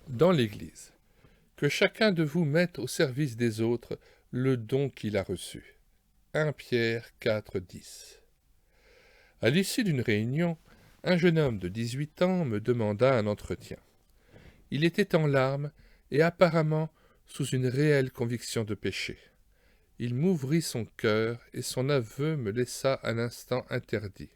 dans l'Église. Que chacun de vous mette au service des autres le don qu'il a reçu. 1 Pierre 4, 10. À l'issue d'une réunion, un jeune homme de 18 ans me demanda un entretien. Il était en larmes et apparemment sous une réelle conviction de péché. Il m'ouvrit son cœur et son aveu me laissa un instant interdit.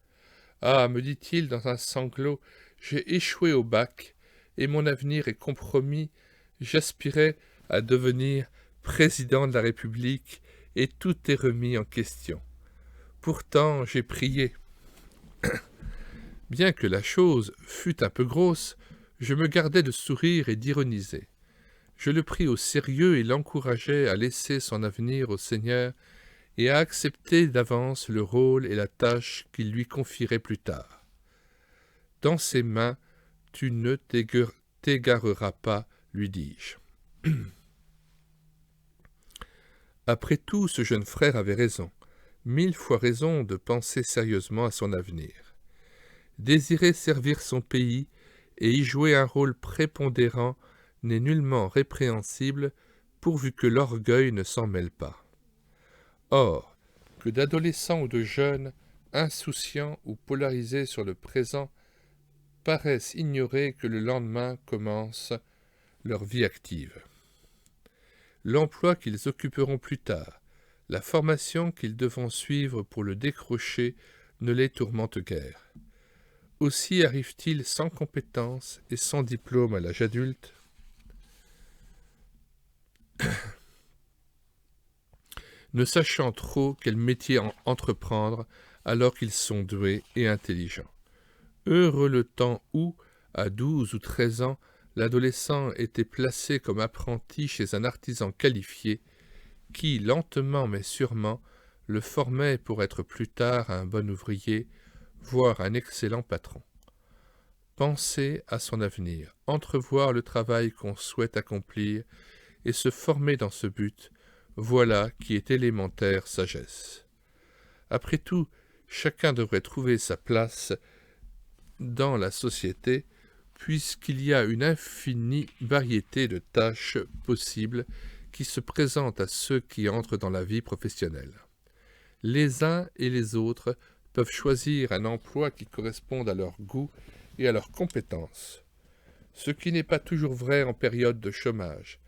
« Ah, me dit-il dans un sanglot, j'ai échoué au bac et mon avenir est compromis. J'aspirais à devenir président de la République et tout est remis en question. Pourtant, j'ai prié. Bien que la chose fût un peu grosse, je me gardai de sourire et d'ironiser. Je le pris au sérieux et l'encourageai à laisser son avenir au Seigneur et à accepter d'avance le rôle et la tâche qu'il lui confierait plus tard. Dans ses mains, tu ne t'égareras pas, lui dis-je. Après tout, ce jeune frère avait raison, 1000 fois raison de penser sérieusement à son avenir. Désirer servir son pays et y jouer un rôle prépondérant n'est nullement répréhensible pourvu que l'orgueil ne s'en mêle pas. Or, que d'adolescents ou de jeunes, insouciants ou polarisés sur le présent, paraissent ignorer que le lendemain commence leur vie active. L'emploi qu'ils occuperont plus tard, la formation qu'ils devront suivre pour le décrocher ne les tourmente guère. Aussi arrive-t-il sans compétences et sans diplôme à l'âge adulte, ne sachant trop quel métier entreprendre alors qu'ils sont doués et intelligents. Heureux le temps où, à 12 ou 13 ans, l'adolescent était placé comme apprenti chez un artisan qualifié qui, lentement mais sûrement, le formait pour être plus tard un bon ouvrier, voire un excellent patron. Penser à son avenir, entrevoir le travail qu'on souhaite accomplir et se former dans ce but, voilà qui est élémentaire sagesse. Après tout, chacun devrait trouver sa place dans la société, puisqu'il y a une infinie variété de tâches possibles qui se présentent à ceux qui entrent dans la vie professionnelle. Les uns et les autres peuvent choisir un emploi qui corresponde à leur goût et à leurs compétences, ce qui n'est pas toujours vrai en période de chômage,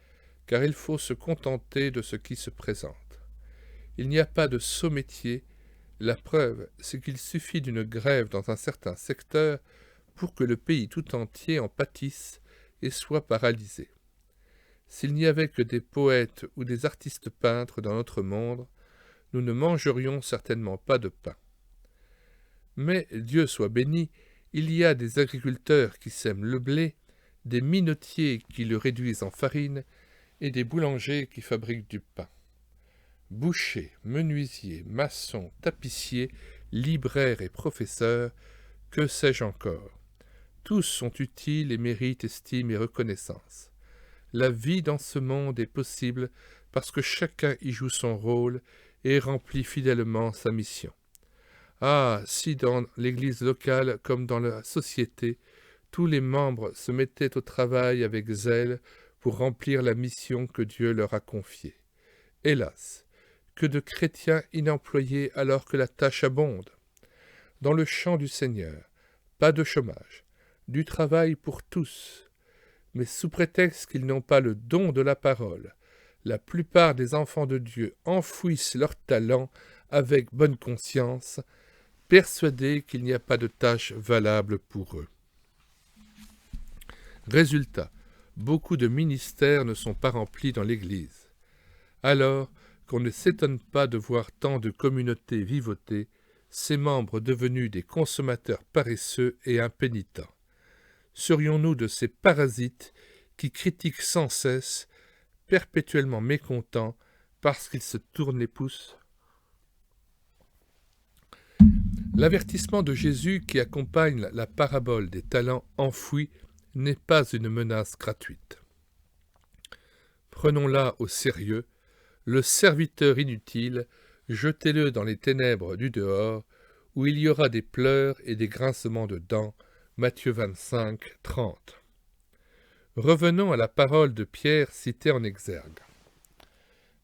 car il faut se contenter de ce qui se présente. Il n'y a pas de sot métier, la preuve, c'est qu'il suffit d'une grève dans un certain secteur pour que le pays tout entier en pâtisse et soit paralysé. S'il n'y avait que des poètes ou des artistes peintres dans notre monde, nous ne mangerions certainement pas de pain. Mais, Dieu soit béni, il y a des agriculteurs qui sèment le blé, des minotiers qui le réduisent en farine, et des boulangers qui fabriquent du pain. Bouchers, menuisiers, maçons, tapissiers, libraires et professeurs, que sais-je encore? Tous sont utiles et méritent estime et reconnaissance. La vie dans ce monde est possible parce que chacun y joue son rôle et remplit fidèlement sa mission. Ah, si dans l'Église locale comme dans la société, tous les membres se mettaient au travail avec zèle pour remplir la mission que Dieu leur a confiée. Hélas, que de chrétiens inemployés alors que la tâche abonde. Dans le champ du Seigneur, pas de chômage, du travail pour tous, mais sous prétexte qu'ils n'ont pas le don de la parole, la plupart des enfants de Dieu enfouissent leur talent avec bonne conscience, persuadés qu'il n'y a pas de tâche valable pour eux. Résultat, beaucoup de ministères ne sont pas remplis dans l'Église. Alors qu'on ne s'étonne pas de voir tant de communautés vivoter, ses membres devenus des consommateurs paresseux et impénitents. Serions-nous de ces parasites qui critiquent sans cesse, perpétuellement mécontents parce qu'ils se tournent les pouces? L'avertissement de Jésus qui accompagne la parabole des talents enfouis n'est pas une menace gratuite. Prenons-la au sérieux, le serviteur inutile, jetez-le dans les ténèbres du dehors, où il y aura des pleurs et des grincements de dents. Matthieu 25, 30. Revenons à la parole de Pierre citée en exergue.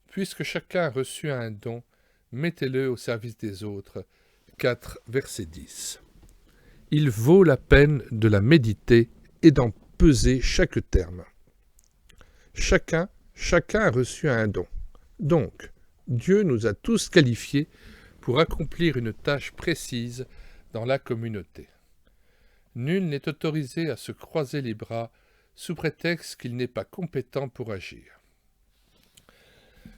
Puisque chacun a reçu un don, mettez-le au service des autres. 4, verset 10. Il vaut la peine de la méditer et d'en peser chaque terme. Chacun a reçu un don. Donc, Dieu nous a tous qualifiés pour accomplir une tâche précise dans la communauté. Nul n'est autorisé à se croiser les bras sous prétexte qu'il n'est pas compétent pour agir.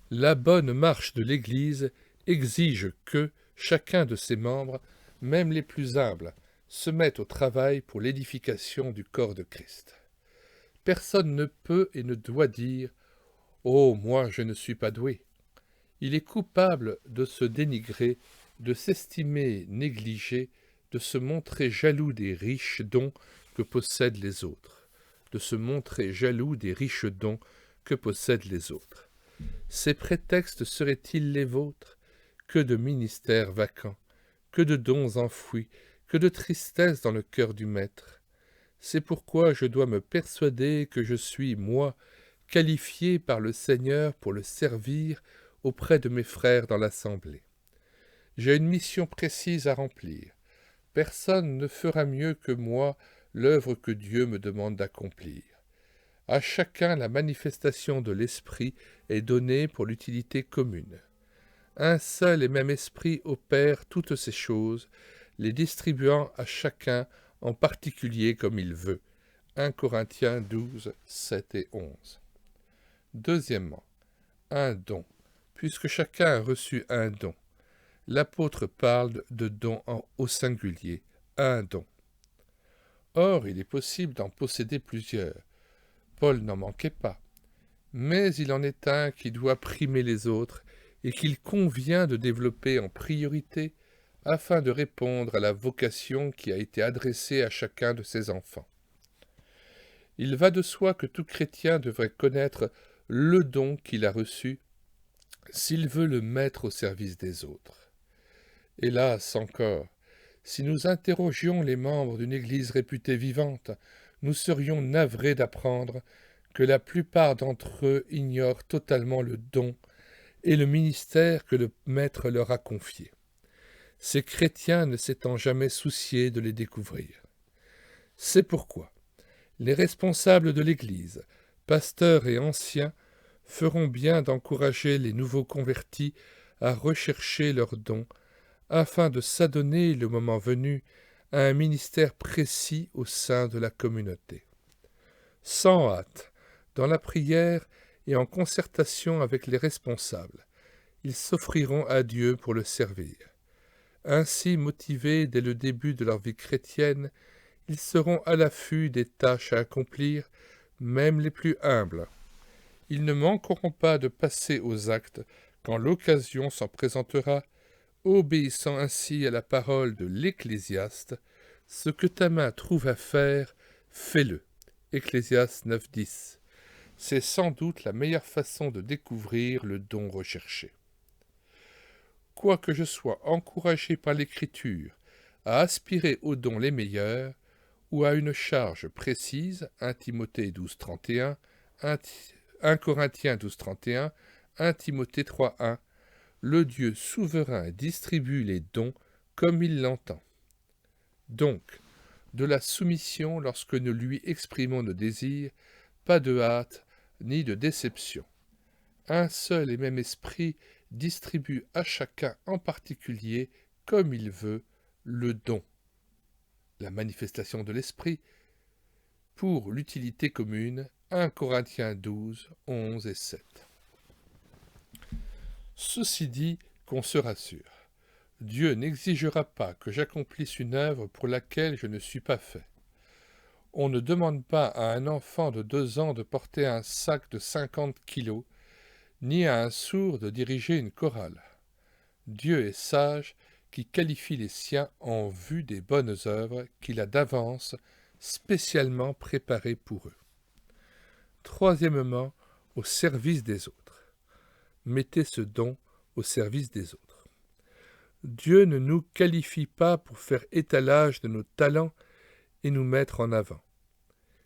La bonne marche de l'Église exige que chacun de ses membres, même les plus humbles, se mette au travail pour l'édification du corps de Christ. Personne ne peut et ne doit dire « Oh, moi, je ne suis pas doué ». Il est coupable de se dénigrer, de s'estimer négligé, de se montrer jaloux des riches dons que possèdent les autres. Ces prétextes seraient-ils les vôtres? Que de ministères vacants, que de dons enfouis, que de tristesse dans le cœur du Maître. C'est pourquoi je dois me persuader que je suis, moi, qualifié par le Seigneur pour le servir auprès de mes frères dans l'assemblée. J'ai une mission précise à remplir. Personne ne fera mieux que moi l'œuvre que Dieu me demande d'accomplir. À chacun la manifestation de l'Esprit est donnée pour l'utilité commune. Un seul et même Esprit opère toutes ces choses, les distribuant à chacun en particulier comme il veut. 1 Corinthiens 12, 7 et 11. Deuxièmement, un don, puisque chacun a reçu un don. L'apôtre parle de don au singulier, un don. Or, il est possible d'en posséder plusieurs. Paul n'en manquait pas. Mais il en est un qui doit primer les autres et qu'il convient de développer en priorité afin de répondre à la vocation qui a été adressée à chacun de ses enfants. Il va de soi que tout chrétien devrait connaître le don qu'il a reçu s'il veut le mettre au service des autres. Hélas encore, si nous interrogions les membres d'une Église réputée vivante, nous serions navrés d'apprendre que la plupart d'entre eux ignorent totalement le don et le ministère que le Maître leur a confié, ces chrétiens ne s'étant jamais souciés de les découvrir. C'est pourquoi les responsables de l'Église, pasteurs et anciens, feront bien d'encourager les nouveaux convertis à rechercher leurs dons, afin de s'adonner, le moment venu, à un ministère précis au sein de la communauté. Sans hâte, dans la prière et en concertation avec les responsables, ils s'offriront à Dieu pour le servir. Ainsi motivés dès le début de leur vie chrétienne, ils seront à l'affût des tâches à accomplir, même les plus humbles. Ils ne manqueront pas de passer aux actes quand l'occasion s'en présentera, obéissant ainsi à la parole de l'Ecclésiaste. Ce que ta main trouve à faire, fais-le. Ecclésiaste 9.10. C'est sans doute la meilleure façon de découvrir le don recherché. Quoique je sois encouragé par l'Écriture à aspirer aux dons les meilleurs, ou à une charge précise, 1 Timothée 12.31, 1 Corinthiens 12.31, 1 Timothée 3.1, le Dieu souverain distribue les dons comme il l'entend. Donc, de la soumission lorsque nous lui exprimons nos désirs, pas de hâte ni de déception. Un seul et même esprit distribue à chacun en particulier, comme il veut, le don, la manifestation de l'esprit, pour l'utilité commune, 1 Corinthiens 12, 11 et 7. Ceci dit, qu'on se rassure, Dieu n'exigera pas que j'accomplisse une œuvre pour laquelle je ne suis pas fait. On ne demande pas à un enfant de 2 ans de porter un sac de 50 kilos, ni à un sourd de diriger une chorale. Dieu est sage qui qualifie les siens en vue des bonnes œuvres qu'il a d'avance spécialement préparées pour eux. Troisièmement, au service des autres. Mettez ce don au service des autres. Dieu ne nous qualifie pas pour faire étalage de nos talents et nous mettre en avant.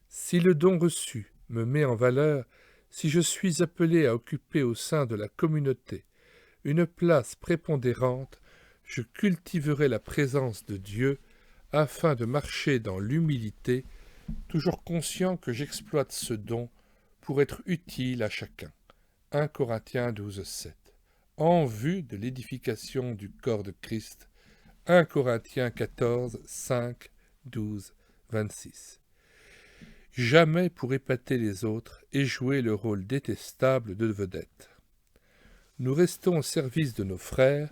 Si le don reçu me met en valeur si je suis appelé à occuper au sein de la communauté une place prépondérante, je cultiverai la présence de Dieu afin de marcher dans l'humilité, toujours conscient que j'exploite ce don pour être utile à chacun. 1 Corinthiens 12,7. En vue de l'édification du corps de Christ. 1 Corinthiens 14, 5, 12, 26. Jamais pour épater les autres et jouer le rôle détestable de vedette. Nous restons au service de nos frères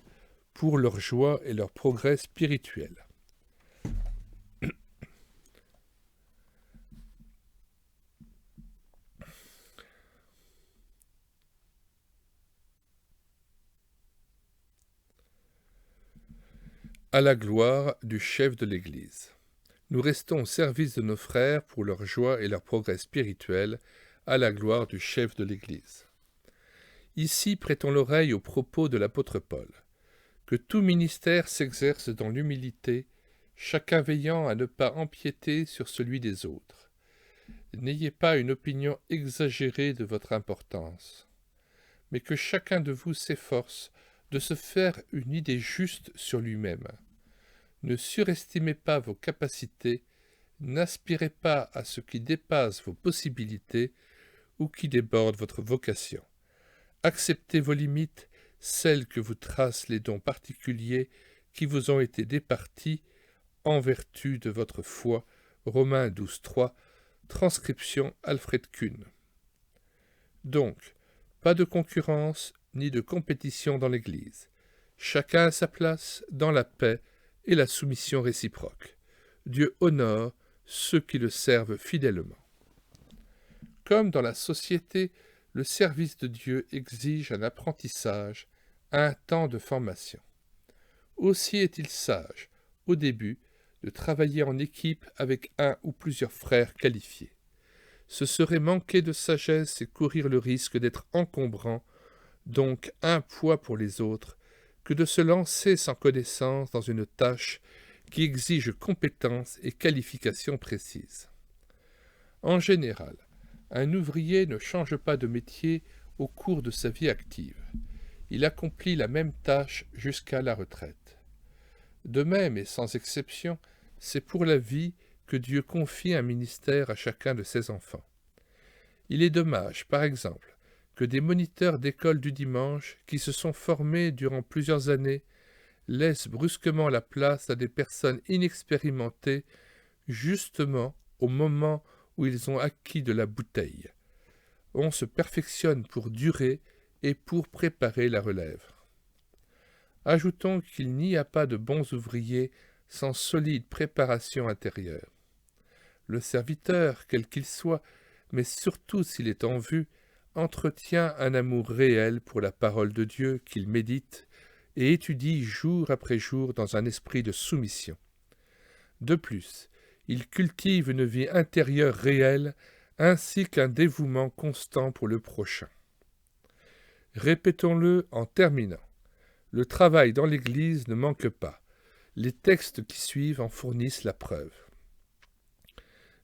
pour leur joie et leur progrès spirituel. À la gloire du chef de l'Église. Nous restons au service de nos frères pour leur joie et leur progrès spirituel, à la gloire du chef de l'Église. Ici, prêtons l'oreille aux propos de l'apôtre Paul. Que tout ministère s'exerce dans l'humilité, chacun veillant à ne pas empiéter sur celui des autres. N'ayez pas une opinion exagérée de votre importance, mais que chacun de vous s'efforce de se faire une idée juste sur lui-même. Ne surestimez pas vos capacités, n'aspirez pas à ce qui dépasse vos possibilités ou qui déborde votre vocation. Acceptez vos limites, celles que vous tracent les dons particuliers qui vous ont été départis en vertu de votre foi. Romains 12.3, transcription Alfred Kuhn. Donc, pas de concurrence ni de compétition dans l'Église. Chacun à sa place, dans la paix et la soumission réciproque. Dieu honore ceux qui le servent fidèlement. Comme dans la société, le service de Dieu exige un apprentissage, un temps de formation. Aussi est-il sage, au début, de travailler en équipe avec un ou plusieurs frères qualifiés. Ce serait manquer de sagesse et courir le risque d'être encombrant, donc un poids pour les autres, que de se lancer sans connaissance dans une tâche qui exige compétences et qualifications précises. En général, un ouvrier ne change pas de métier au cours de sa vie active. Il accomplit la même tâche jusqu'à la retraite. De même et sans exception, c'est pour la vie que Dieu confie un ministère à chacun de ses enfants. Il est dommage, par exemple, que des moniteurs d'école du dimanche qui se sont formés durant plusieurs années laissent brusquement la place à des personnes inexpérimentées justement au moment où ils ont acquis de la bouteille. On se perfectionne pour durer et pour préparer la relève. Ajoutons qu'il n'y a pas de bons ouvriers sans solide préparation intérieure. Le serviteur, quel qu'il soit, mais surtout s'il est en vue, entretient un amour réel pour la parole de Dieu qu'il médite et étudie jour après jour dans un esprit de soumission. De plus, il cultive une vie intérieure réelle ainsi qu'un dévouement constant pour le prochain. Répétons-le en terminant. Le travail dans l'Église ne manque pas. Les textes qui suivent en fournissent la preuve.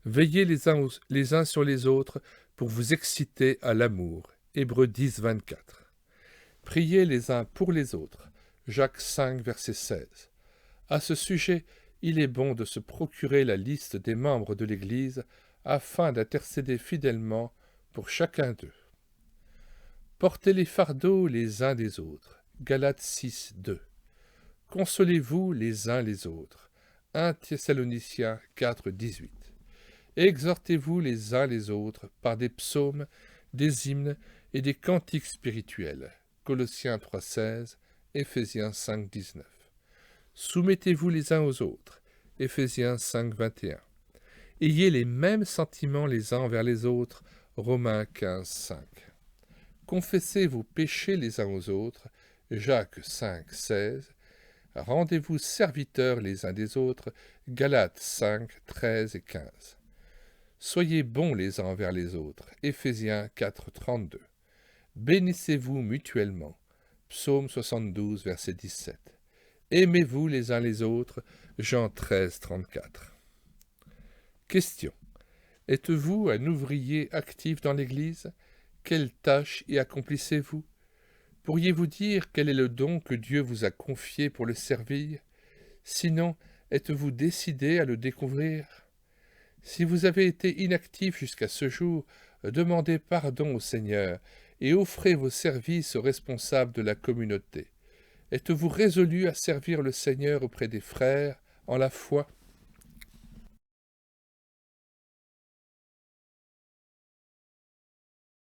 Veillez les uns sur les autres pour vous exciter à l'amour. Hébreux 10, 24. Priez les uns pour les autres. Jacques 5, verset 16. À ce sujet, il est bon de se procurer la liste des membres de l'Église afin d'intercéder fidèlement pour chacun d'eux. Portez les fardeaux les uns des autres. Galates 6, 2. Consolez-vous les uns les autres. 1 Thessaloniciens 4, 18. Exhortez-vous les uns les autres par des psaumes, des hymnes et des cantiques spirituels. Colossiens 3, 16, Éphésiens 5, 19. Soumettez-vous les uns aux autres. Éphésiens 5, 21. Ayez les mêmes sentiments les uns envers les autres. Romains 15, 5. Confessez vos péchés les uns aux autres. Jacques 5, 16. Rendez-vous serviteurs les uns des autres. Galates 5, 13 et 15. Soyez bons les uns envers les autres. Éphésiens 4, 32. Bénissez-vous mutuellement. Psaume 72, verset 17. Aimez-vous les uns les autres. Jean 13, 34. Question. Êtes-vous un ouvrier actif dans l'Église? Quelle tâche y accomplissez-vous? Pourriez-vous dire quel est le don que Dieu vous a confié pour le servir? Sinon, êtes-vous décidé à le découvrir? Si vous avez été inactif jusqu'à ce jour, demandez pardon au Seigneur et offrez vos services aux responsables de la communauté. Êtes-vous résolu à servir le Seigneur auprès des frères, en la foi?